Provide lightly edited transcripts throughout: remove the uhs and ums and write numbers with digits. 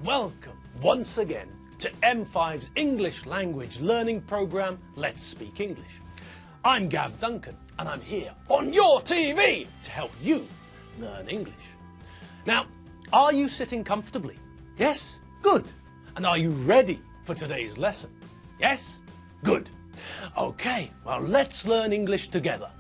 Welcome once again to M5's English language learning program, Let's Speak English. I'm Gav Duncan and I'm here on your TV to help you learn English. Now, are you sitting comfortably? Yes? Good. And are you ready for today's lesson? Yes? Good. Okay, well, let's learn English together.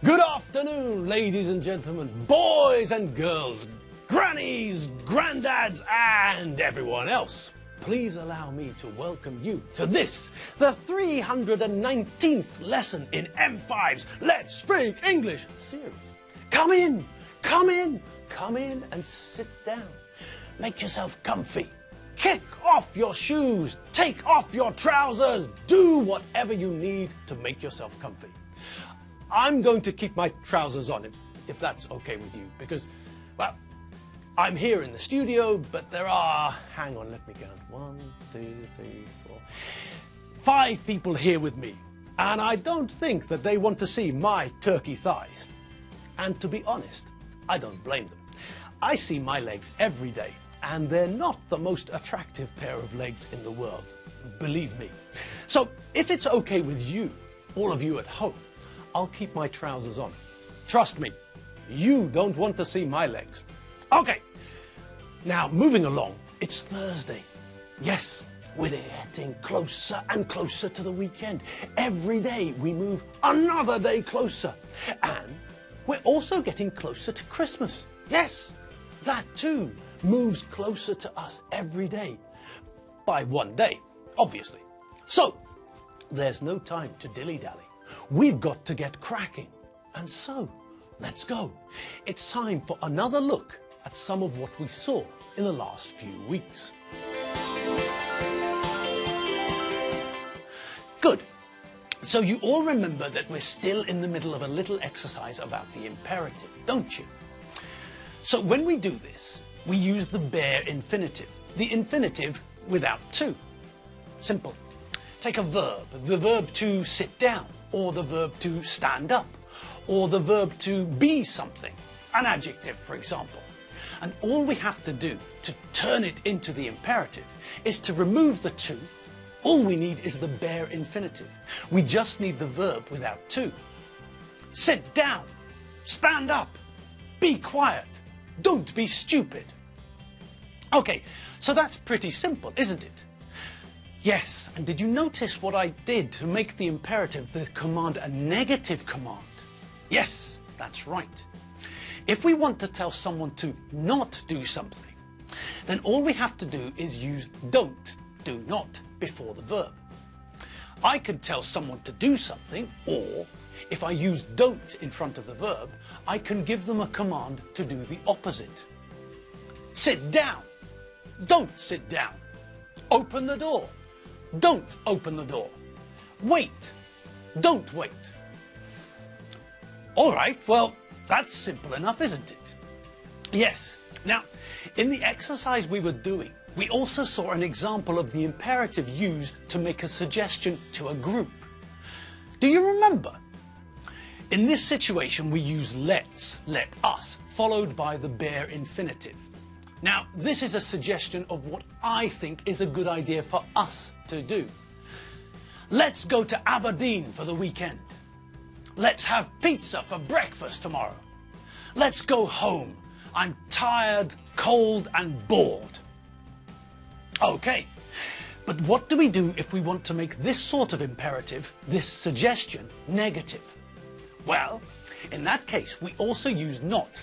Good afternoon, ladies and gentlemen, boys and girls, grannies, granddads, and everyone else. Please allow me to welcome you to this, the 319th lesson in M5's Let's Speak English series. Come in, come in, come in and sit down. Make yourself comfy. Kick off your shoes, take off your trousers, do whatever you need to make yourself comfy. I'm going to keep my trousers on, if that's okay with you, because, well, I'm here in the studio, but there are, hang on, let me count, 1, 2, 3, 4, 5 people here with me, and I don't think that they want to see my turkey thighs. And to be honest, I don't blame them. I see my legs every day, and they're not the most attractive pair of legs in the world, believe me. So if it's okay with you, all of you at home, I'll keep my trousers on. Trust me, you don't want to see my legs. Okay, now moving along, it's Thursday. Yes, we're getting closer and closer to the weekend. Every day we move another day closer. And we're also getting closer to Christmas. Yes, that too moves closer to us every day. By one day, obviously. So, there's no time to dilly-dally. We've got to get cracking. And so, let's go. It's time for another look at some of what we saw in the last few weeks. Good. So you all remember that we're still in the middle of a little exercise about the imperative, don't you? So when we do this, we use the bare infinitive, the infinitive without to. Simple. Take a verb, the verb to sit down, or the verb to stand up, or the verb to be something, an adjective, for example. And all we have to do to turn it into the imperative is to remove the to. All we need is the bare infinitive. We just need the verb without to. Sit down, stand up, be quiet, don't be stupid. Okay, so that's pretty simple, isn't it? Yes, and did you notice what I did to make the imperative, the command, a negative command? Yes, that's right. If we want to tell someone to not do something, then all we have to do is use don't, do not, before the verb. I could tell someone to do something, or if I use don't in front of the verb, I can give them a command to do the opposite. Sit down. Don't sit down. Open the door. Don't open the door. Wait. Don't wait. All right, well, that's simple enough, isn't it? Yes. Now, in the exercise we were doing, we also saw an example of the imperative used to make a suggestion to a group. Do you remember? In this situation, we use let's, let us, followed by the bare infinitive. Now, this is a suggestion of what I think is a good idea for us to do. Let's go to Aberdeen for the weekend. Let's have pizza for breakfast tomorrow. Let's go home. I'm tired, cold, and bored. Okay, but what do we do if we want to make this sort of imperative, this suggestion, negative? Well, in that case, we also use not.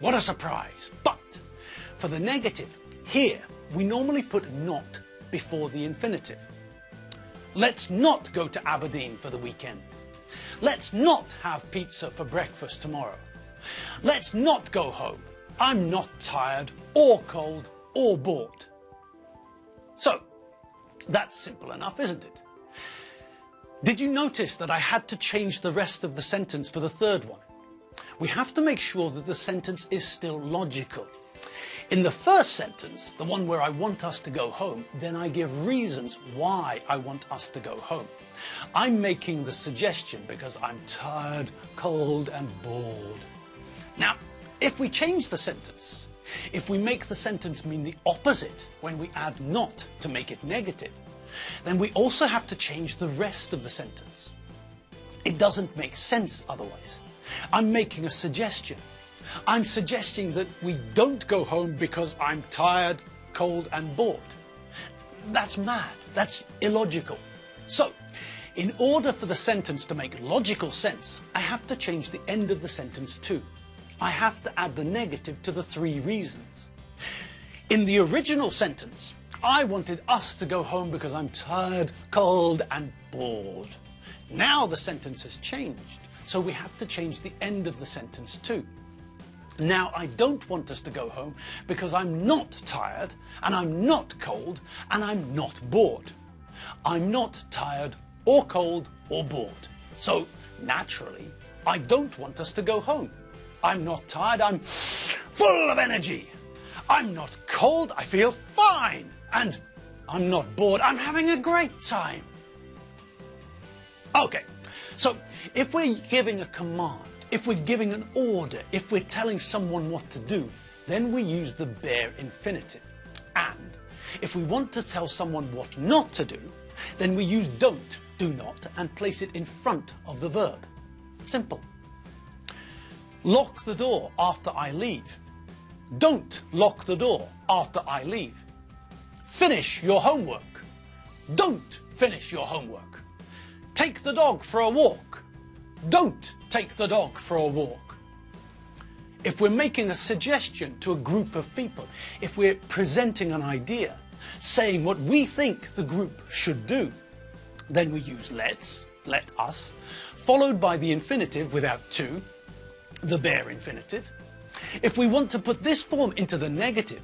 What a surprise! But for the negative, here, we normally put not before the infinitive. Let's not go to Aberdeen for the weekend. Let's not have pizza for breakfast tomorrow. Let's not go home. I'm not tired, or cold, or bored. So, that's simple enough, isn't it? Did you notice that I had to change the rest of the sentence for the third one? We have to make sure that the sentence is still logical. In the first sentence, the one where I want us to go home, then I give reasons why I want us to go home. I'm making the suggestion because I'm tired, cold, and bored. Now, if we change the sentence, if we make the sentence mean the opposite when we add not to make it negative, then we also have to change the rest of the sentence. It doesn't make sense otherwise. I'm making a suggestion. I'm suggesting that we don't go home because I'm tired, cold and bored. That's mad. That's illogical. So, in order for the sentence to make logical sense, I have to change the end of the sentence too. I have to add the negative to the 3 reasons. In the original sentence, I wanted us to go home because I'm tired, cold and bored. Now the sentence has changed, so we have to change the end of the sentence too. Now I don't want us to go home because I'm not tired, and I'm not cold, and I'm not bored. I'm not tired or cold or bored. So naturally, I don't want us to go home. I'm not tired, I'm full of energy. I'm not cold, I feel fine. And I'm not bored, I'm having a great time. Okay, so if we're giving a command, if we're giving an order, if we're telling someone what to do, then we use the bare infinitive. And if we want to tell someone what not to do, then we use don't, do not, and place it in front of the verb. Simple. Lock the door after I leave. Don't lock the door after I leave. Finish your homework. Don't finish your homework. Take the dog for a walk. Don't take the dog for a walk. If we're making a suggestion to a group of people, if we're presenting an idea, saying what we think the group should do, then we use let's, let us, followed by the infinitive without to, the bare infinitive. If we want to put this form into the negative,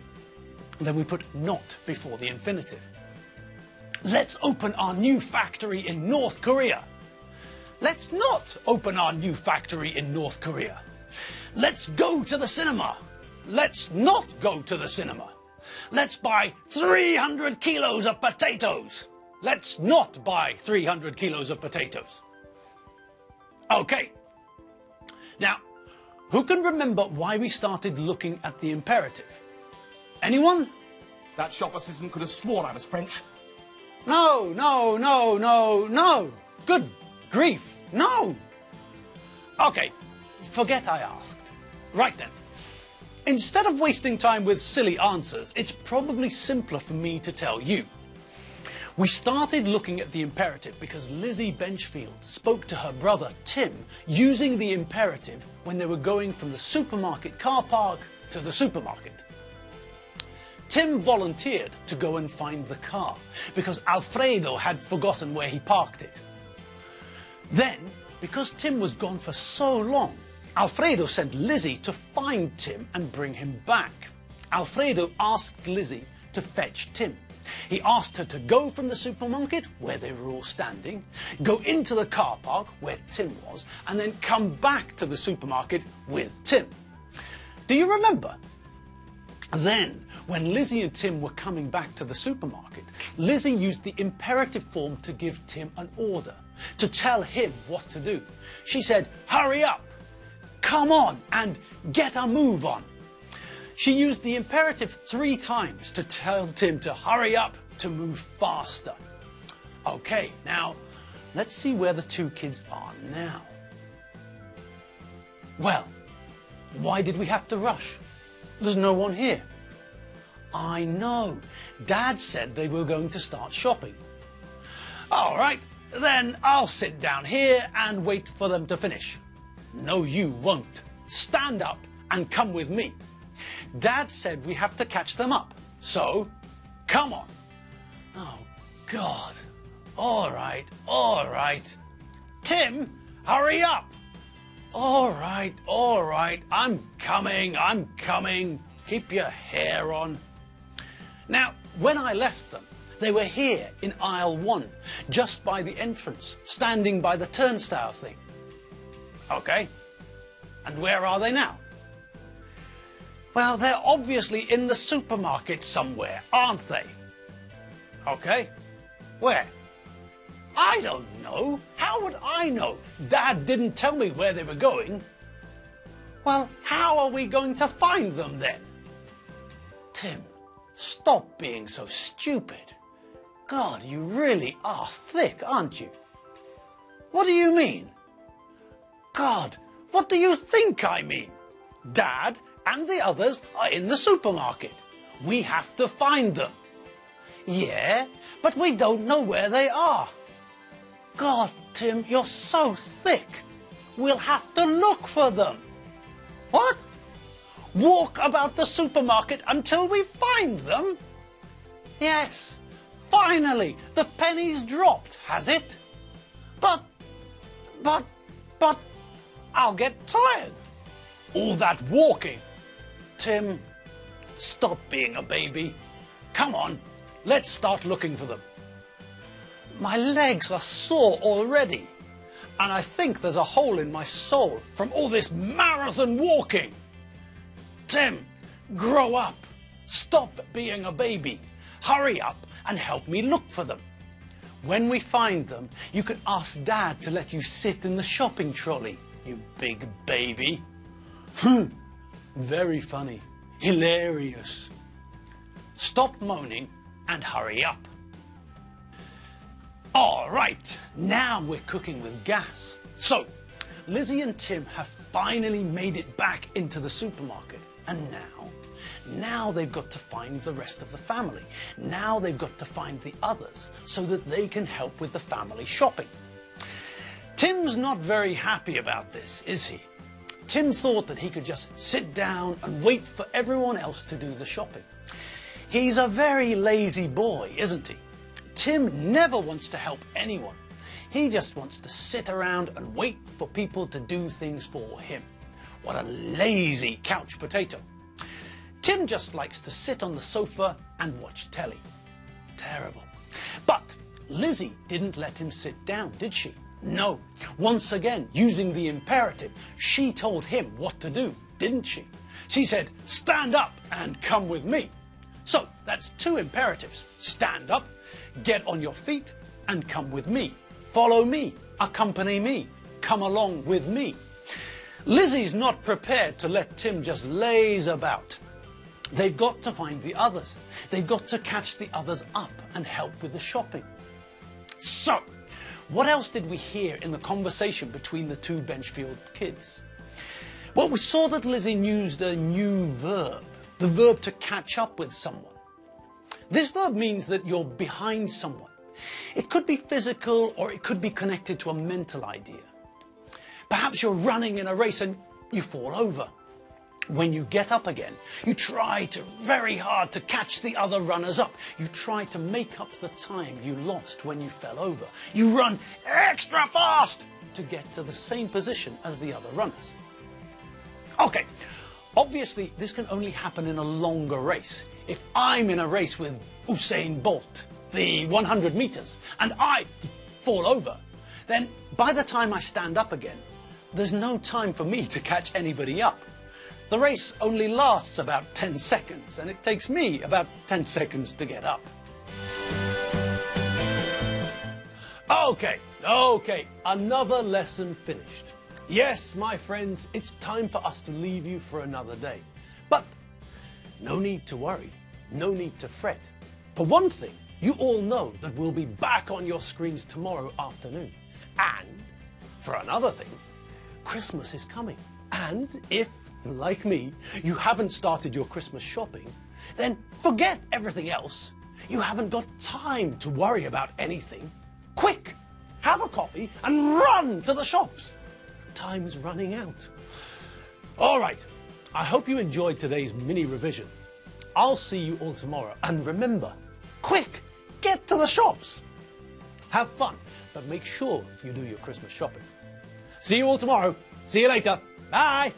then we put not before the infinitive. Let's open our new factory in North Korea. Let's not open our new factory in North Korea. Let's go to the cinema. Let's not go to the cinema. Let's buy 300 kilos of potatoes. Let's not buy 300 kilos of potatoes. Okay. Now, who can remember why we started looking at the imperative? Anyone? That shop assistant could have sworn I was French. No, no, no, no, no. Good grief, no. Okay, forget I asked. Right then. Instead of wasting time with silly answers, it's probably simpler for me to tell you. We started looking at the imperative because Lizzie Benchfield spoke to her brother Tim using the imperative when they were going from the supermarket car park to the supermarket. Tim volunteered to go and find the car because Alfredo had forgotten where he parked it. Then, because Tim was gone for so long, Alfredo sent Lizzie to find Tim and bring him back. Alfredo asked Lizzie to fetch Tim. He asked her to go from the supermarket, where they were all standing, go into the car park, where Tim was, and then come back to the supermarket with Tim. Do you remember? Then, when Lizzie and Tim were coming back to the supermarket, Lizzie used the imperative form to give Tim an order, to tell him what to do. She said, hurry up, come on, and get a move on. She used the imperative 3 times to tell Tim to hurry up, to move faster. Okay, now, let's see where the 2 kids are now. Well, why did we have to rush? There's no one here. I know. Dad said they were going to start shopping. All right, then I'll sit down here and wait for them to finish. No, you won't. Stand up and come with me. Dad said we have to catch them up. So, come on. Oh, God. All right, all right. Tim, hurry up. All right, I'm coming. Keep your hair on. Now, when I left them, they were here in aisle 1, just by the entrance, standing by the turnstile thing. Okay, and where are they now? Well, they're obviously in the supermarket somewhere, aren't they? Okay, where? I don't know. How would I know? Dad didn't tell me where they were going. Well, how are we going to find them then? Tim, stop being so stupid. God, you really are thick, aren't you? What do you mean? God, what do you think I mean? Dad and the others are in the supermarket. We have to find them. Yeah, but we don't know where they are. God, Tim, you're so thick. We'll have to look for them. What? Walk about the supermarket until we find them? Yes, finally, the penny's dropped, has it? But, I'll get tired. All that walking. Tim, stop being a baby. Come on, let's start looking for them. My legs are sore already, and I think there's a hole in my soul from all this marathon walking. Tim, grow up. Stop being a baby. Hurry up and help me look for them. When we find them, you can ask Dad to let you sit in the shopping trolley, you big baby. Very funny. Hilarious. Stop moaning and hurry up. All right, now we're cooking with gas. So, Lizzie and Tim have finally made it back into the supermarket. And now they've got to find the rest of the family. Now they've got to find the others so that they can help with the family shopping. Tim's not very happy about this, is he? Tim thought that he could just sit down and wait for everyone else to do the shopping. He's a very lazy boy, isn't he? Tim never wants to help anyone. He just wants to sit around and wait for people to do things for him. What a lazy couch potato. Tim just likes to sit on the sofa and watch telly. Terrible. But Lizzie didn't let him sit down, did she? No. Once again, using the imperative, she told him what to do, didn't she? She said, stand up and come with me. So that's two imperatives. Stand up, get on your feet, and come with me. Follow me, accompany me, come along with me. Lizzie's not prepared to let Tim just laze about. They've got to find the others. They've got to catch the others up and help with the shopping. So, what else did we hear in the conversation between the two Benchfield kids? Well, we saw that Lizzie used a new verb, the verb to catch up with someone. This verb means that you're behind someone. It could be physical or it could be connected to a mental idea. Perhaps you're running in a race and you fall over. When you get up again, you try very hard to catch the other runners up. You try to make up the time you lost when you fell over. You run extra fast to get to the same position as the other runners. Okay, obviously this can only happen in a longer race. If I'm in a race with Usain Bolt, the 100 meters, and I fall over, then by the time I stand up again, there's no time for me to catch anybody up. The race only lasts about 10 seconds, and it takes me about 10 seconds to get up. Okay, another lesson finished. Yes, my friends, it's time for us to leave you for another day. But no need to worry, no need to fret. For one thing, you all know that we'll be back on your screens tomorrow afternoon. And for another thing, Christmas is coming. And if, like me, you haven't started your Christmas shopping, then forget everything else. You haven't got time to worry about anything. Quick, have a coffee and run to the shops. Time's running out. All right, I hope you enjoyed today's mini revision. I'll see you all tomorrow. And remember, quick, get to the shops. Have fun, but make sure you do your Christmas shopping. See you all tomorrow. See you later. Bye.